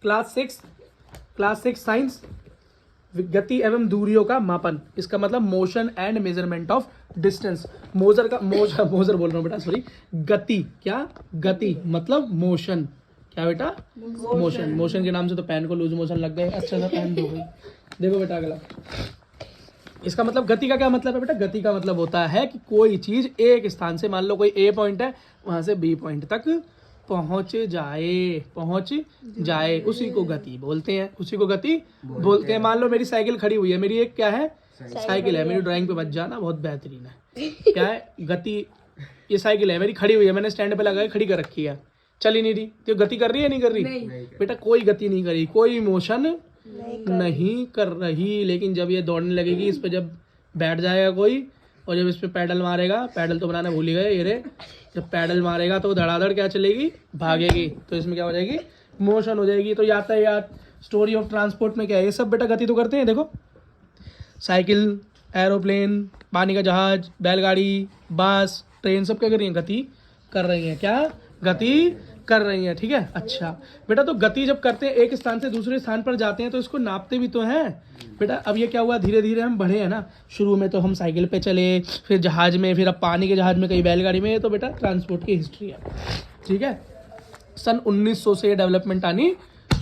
Class 6 science, गति एवं दूरियों का मापन। इसका मतलब motion and measurement of distance. मोजर बोल रहा हूँ बेटा, सॉरी। गति, क्या गति मतलब मोशन, क्या बेटा मोशन। मोशन के नाम से तो पेन को लूज मोशन लग गए, अच्छा सा पेन दो भाई। देखो बेटा अगला, इसका मतलब गति का क्या मतलब है बेटा? गति का मतलब होता है कि कोई चीज एक स्थान से, मान लो कोई ए पॉइंट है, वहां से बी पॉइंट तक पहुंच जाए, उसी को गति बोलते हैं, उसी को गति बोलते हैं। मान लो मेरी साइकिल खड़ी हुई है, मेरी एक क्या है, साइकिल है। मेरी ड्राइंग पे बच जाना, बहुत बेहतरीन है। क्या है? गति। ये साइकिल है मेरी, खड़ी हुई है, मैंने स्टैंड पे लगा के खड़ी कर रखी है, चल ही नहीं रही, तो गति कर रही है नहीं कर रही? बेटा कोई गति नहीं करी, कोई मोशन नहीं कर रही। लेकिन जब ये दौड़ने लगेगी, इस पे जब बैठ जाएगा कोई, और जब इस पे पैडल मारेगा, पैडल तो बनाना भूल ही गए ये रे, जब पैडल मारेगा तो धड़ाधड़ क्या चलेगी, भागेगी, तो इसमें क्या हो जाएगी, मोशन हो जाएगी। तो यातायात, स्टोरी ऑफ ट्रांसपोर्ट में क्या है, ये सब बेटा गति तो करते हैं। देखो साइकिल, एरोप्लेन, पानी का जहाज, बैलगाड़ी, बस, ट्रेन, सब क्या कर रही हैं, गति कर रही हैं। क्या गति कर रही हैं, ठीक है। अच्छा बेटा, तो गति जब करते हैं, एक स्थान से दूसरे स्थान पर जाते हैं, तो इसको नापते भी तो हैं बेटा। अब ये क्या हुआ, धीरे धीरे हम बढ़े हैं ना। शुरू में तो हम साइकिल पे चले, फिर जहाज में, फिर अब पानी के जहाज में, कहीं बैलगाड़ी में। तो बेटा ट्रांसपोर्ट की हिस्ट्री है, ठीक है। सन 1900 से डेवलपमेंट आनी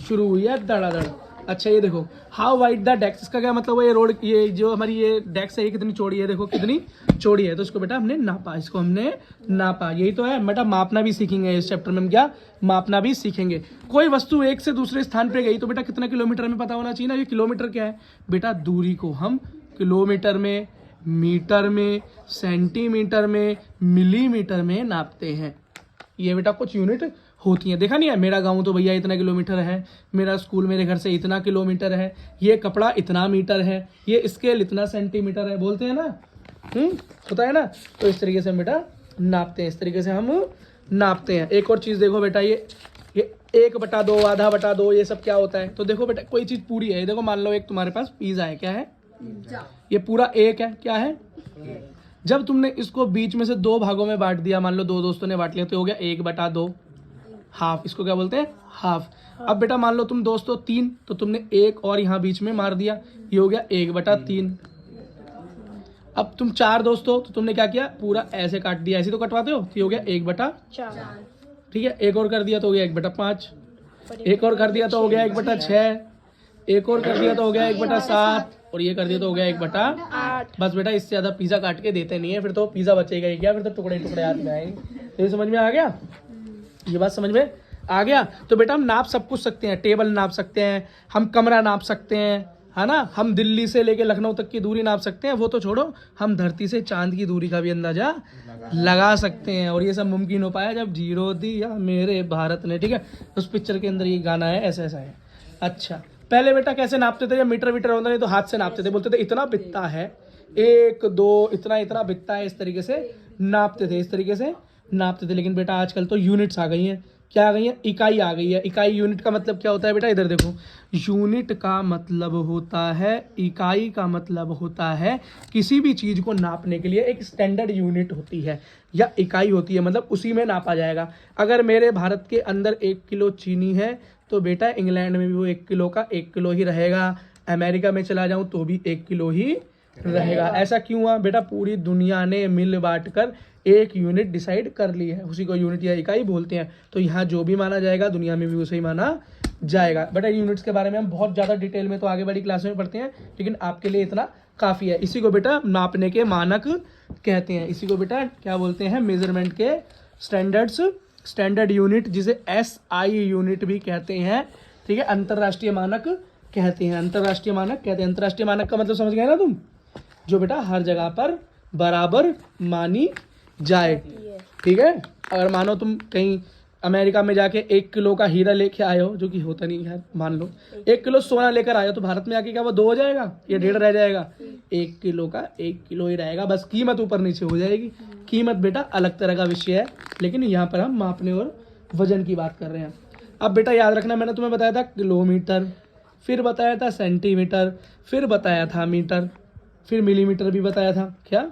शुरू हुई है धड़ाधड़। अच्छा ये देखो, हाउ वाइड द डेक्स, इसका क्या मतलब है, ये रोड, ये जो हमारी ये डेक्स है, ये कितनी चौड़ी है, देखो कितनी चौड़ी है। तो इसको बेटा हमने नापा, इसको हमने नापा, यही तो है बेटा। मापना भी सीखेंगे इस चैप्टर में हम, क्या मापना भी सीखेंगे। कोई वस्तु एक से दूसरे स्थान पे गई तो बेटा कितना किलोमीटर में पता होना चाहिए ना। ये किलोमीटर क्या है बेटा, दूरी को हम किलोमीटर में, मीटर में, सेंटीमीटर में, मिलीमीटर में नापते हैं। ये बेटा कुछ यूनिट होती हैं। देखा नहीं है, मेरा गांव तो भैया इतना किलोमीटर है, मेरा स्कूल मेरे घर से इतना किलोमीटर है, ये कपड़ा इतना मीटर है, ये स्केल इतना सेंटीमीटर है, बोलते हैं ना, होता है ना। तो इस तरीके से हम बेटा नापते हैं, इस तरीके से हम नापते हैं। एक और चीज़ देखो बेटा, ये 1/2, ½ ये सब क्या होता है। तो देखो बेटा, कोई चीज़ पूरी है, देखो मान लो एक तुम्हारे पास पिज़्ज़ा है, क्या है, ये पूरा एक है, क्या है। जब तुमने इसको बीच में से 2 भागों में बांट दिया, मान लो 2 दोस्तों ने बांट लिया, तो हो गया 1/2, हाफ। इसको क्या बोलते हैं, हाफ। अब बेटा मान लो तुम दोस्तों 3, तो तुमने एक और यहाँ बीच में मार दिया, ये हो गया 1/3। अब तुम 4 दोस्तों, तो तुमने क्या किया, पूरा ऐसे काट दिया, ऐसे तो कटवाते हो, तो ये हो गया 1/4, ठीक है। एक और कर दिया तो हो गया 1/5, एक और कर दिया तो हो गया 1/6, एक और कर दिया तो हो गया 1/7, और ये कर दिया तो हो गया 1/8। बस बेटा, इससे ज्यादा पिज्जा काट के देते नहीं है, फिर तो पिज्जा बचेगा ही क्या, फिर तो टुकड़े टुकड़े हाथ में आएंगे। तो ये समझ में आ गया, ये बात समझ में आ गया। तो बेटा हम नाप सब कुछ सकते हैं, टेबल नाप सकते हैं, हम कमरा नाप सकते हैं, है ना। हम दिल्ली से लेके लखनऊ तक की दूरी नाप सकते हैं, वो तो छोड़ो, हम धरती से चांद की दूरी का भी अंदाजा लगा सकते हैं। और ये सब मुमकिन हो पाया जब जीरो दिया मेरे भारत ने, ठीक है। उस पिक्चर के अंदर ये गाना है, ऐसा ऐसा है। अच्छा पहले बेटा कैसे नापते थे, जब मीटर वीटर होता नहीं तो हाथ से नापते थे, बोलते थे इतना बित्ता है, 1 2 इतना इतना बित्ता है, इस तरीके से नापते थे, इस तरीके से नापते थे। लेकिन बेटा आजकल तो यूनिट्स आ गई हैं, क्या आ गई है, इकाई आ गई है। इकाई, यूनिट का मतलब क्या होता है बेटा, इधर देखो, यूनिट का मतलब होता है, इकाई का मतलब होता है किसी भी चीज को नापने के लिए एक स्टैंडर्ड यूनिट होती है या इकाई होती है, मतलब उसी में नापा जाएगा। अगर मेरे भारत के अंदर 1 किलो चीनी है, तो बेटा इंग्लैंड में भी वो 1 किलो का 1 किलो ही रहेगा, अमेरिका में चला जाऊं तो भी 1 किलो ही रहेगा। ऐसा क्यों हुआ बेटा, पूरी दुनिया ने मिल बांट कर एक यूनिट डिसाइड कर ली है, उसी को यूनिट या इकाई बोलते हैं। तो यहाँ जो भी माना जाएगा दुनिया में भी उसे ही माना जाएगा। बेटा यूनिट्स के बारे में हम बहुत ज़्यादा डिटेल में तो आगे बड़ी क्लास में पढ़ते हैं, लेकिन आपके लिए इतना काफ़ी है। इसी को बेटा नापने के मानक कहते हैं, इसी को बेटा क्या बोलते हैं, मेजरमेंट के स्टैंडर्ड्स, स्टैंडर्ड यूनिट, जिसे SI यूनिट भी कहते हैं, ठीक है। अंतर्राष्ट्रीय मानक कहते हैं, अंतर्राष्ट्रीय मानक कहते हैं। अंतर्राष्ट्रीय मानक का मतलब समझ गए ना तुम, जो बेटा हर जगह पर बराबर मानी जाए, ठीक है। अगर मानो तुम कहीं अमेरिका में जाके 1 किलो का हीरा लेके आए हो, जो कि होता नहीं है, मान लो 1 किलो सोना लेकर आए हो, तो भारत में आके क्या वो 2 हो जाएगा या 1.5 रह जाएगा, 1 किलो का 1 किलो ही रहेगा, बस कीमत ऊपर नीचे हो जाएगी। कीमत बेटा अलग तरह का विषय है, लेकिन यहाँ पर हम मापने और वजन की बात कर रहे हैं। अब बेटा याद रखना, मैंने तुम्हें बताया था किलोमीटर, फिर बताया था सेंटीमीटर, फिर बताया था मीटर, फिर मिलीमीटर भी बताया था, क्या।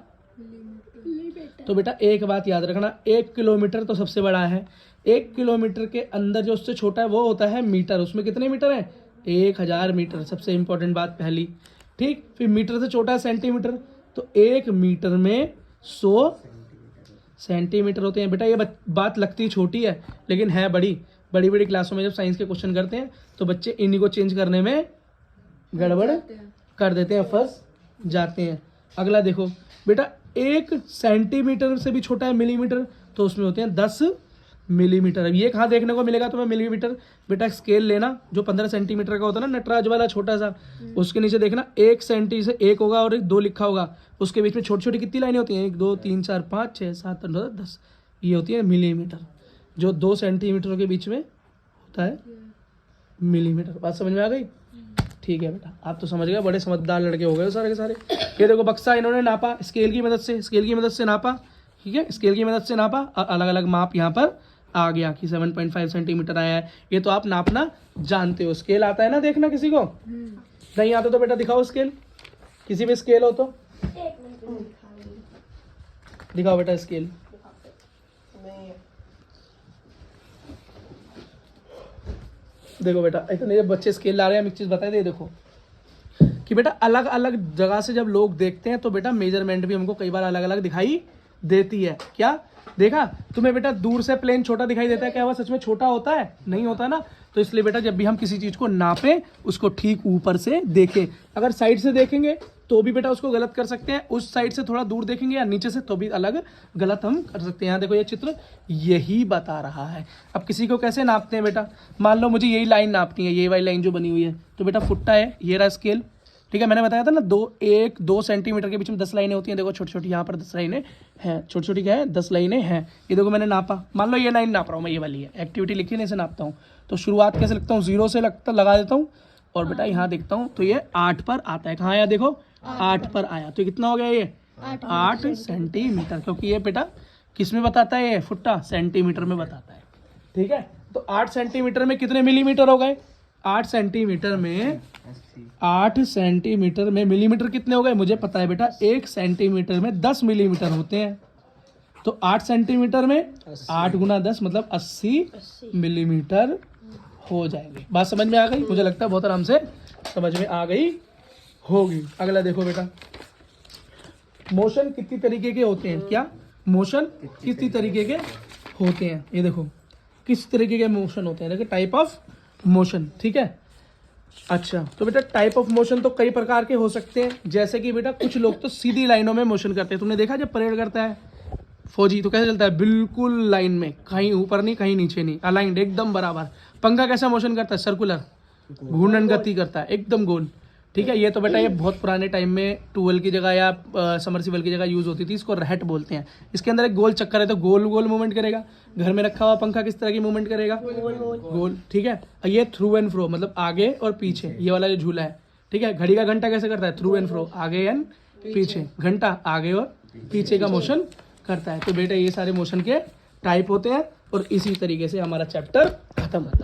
तो बेटा एक बात याद रखना, 1 किलोमीटर तो सबसे बड़ा है, 1 किलोमीटर के अंदर जो उससे छोटा है वो होता है मीटर। उसमें कितने मीटर हैं? 1000 मीटर। सबसे इंपॉर्टेंट बात पहली, ठीक। फिर मीटर से छोटा है सेंटीमीटर, तो 1 मीटर में 100 सेंटीमीटर होते हैं। बेटा ये बात लगती छोटी है लेकिन है बड़ी। बड़ी बड़ी क्लासों में जब साइंस के क्वेश्चन करते हैं तो बच्चे इन्हीं को चेंज करने में गड़बड़ कर देते हैं, फंस जाते हैं। अगला देखो बेटा, 1 सेंटीमीटर से भी छोटा है मिलीमीटर, तो उसमें होते हैं 10 मिलीमीटर। अब ये कहाँ देखने को मिलेगा तुम्हें मिलीमीटर? बेटा स्केल लेना जो 15 सेंटीमीटर का होता है ना, नटराज वाला छोटा सा, उसके नीचे देखना 1 सेंटी से 1 होगा और 2 लिखा होगा। उसके बीच में छोटी छोटी कितनी लाइनें होती हैं? 1 2 3 4 5 6 7 8 9 10, ये होती है मिलीमीटर। जो 2 सेंटीमीटर के बीच में होता है मिलीमीटर। बात समझ में आ गई? ठीक है बेटा, आप तो समझ गए, बड़े समझदार लड़के हो गए सारे के सारे। ये देखो बक्सा इन्होंने नापा स्केल की मदद से नापा, ठीक है, स्केल की मदद से नापा और अलग अलग माप यहाँ पर आ गया कि 7.5 सेंटीमीटर आया है। ये तो आप नापना जानते हो। स्केल आता है ना देखना किसी को? नहीं आता तो बेटा दिखाओ स्केल, किसी भी स्केल हो तो दिखाओ बेटा स्केल। देखो बेटा, इतने बच्चे स्केल ला रहे हैं, हम एक चीज बताए दे, देखो कि बेटा अलग अलग जगह से जब लोग देखते हैं तो बेटा मेजरमेंट भी हमको कई बार अलग अलग दिखाई देती है। क्या देखा तुम्हें बेटा? दूर से प्लेन छोटा दिखाई देता है, क्या वह सच में छोटा होता है? नहीं होता ना। तो इसलिए बेटा जब भी हम किसी चीज को नापें उसको ठीक ऊपर से देखें। अगर साइड से देखेंगे तो भी बेटा उसको गलत कर सकते हैं, उस साइड से थोड़ा दूर देखेंगे या नीचे से तो भी अलग गलत हम कर सकते हैं। यहाँ देखो ये चित्र यही बता रहा है। अब किसी को कैसे नापते हैं बेटा? मान लो मुझे यही लाइन नापनी है, ये वाली लाइन जो बनी हुई है, तो बेटा फुट्टा है, ये रहा स्केल, ठीक है। मैंने बताया था ना 2 सेंटीमीटर के बीच में 10 लाइनें होती हैं। देखो छोटी छोटी यहाँ पर 10 लाइनें हैं, छोटी छोटी क्या है? 10 लाइनें हैं। ये देखो मैंने नापा, मान लो ये लाइन नाप रहा हूँ मैं, ये वाली है, एक्टिविटी लिखी है, इसे नापता हूँ। तो शुरुआत कैसे लिखता हूँ? 0 से लगा देता हूँ और बेटा यहाँ देखता हूँ तो ये 8 पर आता है। कहाँ आया? देखो 8 पर आया। तो कितना हो गया? ये 8 सेंटीमीटर, क्योंकि ये बेटा किस में बताता है? ये फुट्टा सेंटीमीटर में बताता है, ठीक है। तो 8 सेंटीमीटर में कितने मिलीमीटर हो गए? 8 सेंटीमीटर में मिलीमीटर कितने हो गए? मुझे पता है बेटा, 1 सेंटीमीटर में 10 मिलीमीटर होते हैं। तो 8 सेंटीमीटर में 8 गुना 10 मतलब 80 मिलीमीटर हो जाएंगे। बात समझ में आ गई? मुझे लगता है बहुत आराम से समझ में आ गई होगी। अगला देखो बेटा, मोशन कितनी तरीके के होते हैं? क्या मोशन कितनी तरीके के होते हैं? ये देखो किस तरीके के मोशन होते हैं, देखो टाइप ऑफ मोशन, ठीक है। अच्छा, तो बेटा टाइप ऑफ मोशन तो कई प्रकार के हो सकते हैं। जैसे कि बेटा कुछ लोग तो सीधी लाइनों में मोशन करते हैं। तुमने देखा जब परेड करता है फौजी तो कैसे चलता है? बिल्कुल लाइन में, कहीं ऊपर नहीं कहीं नीचे नहीं, अलाइंड एकदम बराबर। पंखा कैसा मोशन करता है? सर्कुलर, घूर्णन गति करता है, एकदम गोल, ठीक है। ये तो बेटा ये बहुत पुराने टाइम में ट्यूबवेल की जगह या समरसीबल की जगह यूज होती थी। इसको रहट बोलते हैं। इसके अंदर एक गोल चक्कर है तो गोल गोल मूवमेंट करेगा। घर में रखा हुआ पंखा किस तरह की मूवमेंट करेगा? गोल, ठीक है। ये थ्रू एंड फ्रो मतलब आगे और पीछे, ये वाला जो झूला है, ठीक है। घड़ी का घंटा कैसे करता है? थ्रू एंड फ्रो, आगे एंड पीछे। घंटा आगे और पीछे का मोशन करता है। तो बेटा ये सारे मोशन के टाइप होते हैं और इसी तरीके से हमारा चैप्टर खत्म होता है।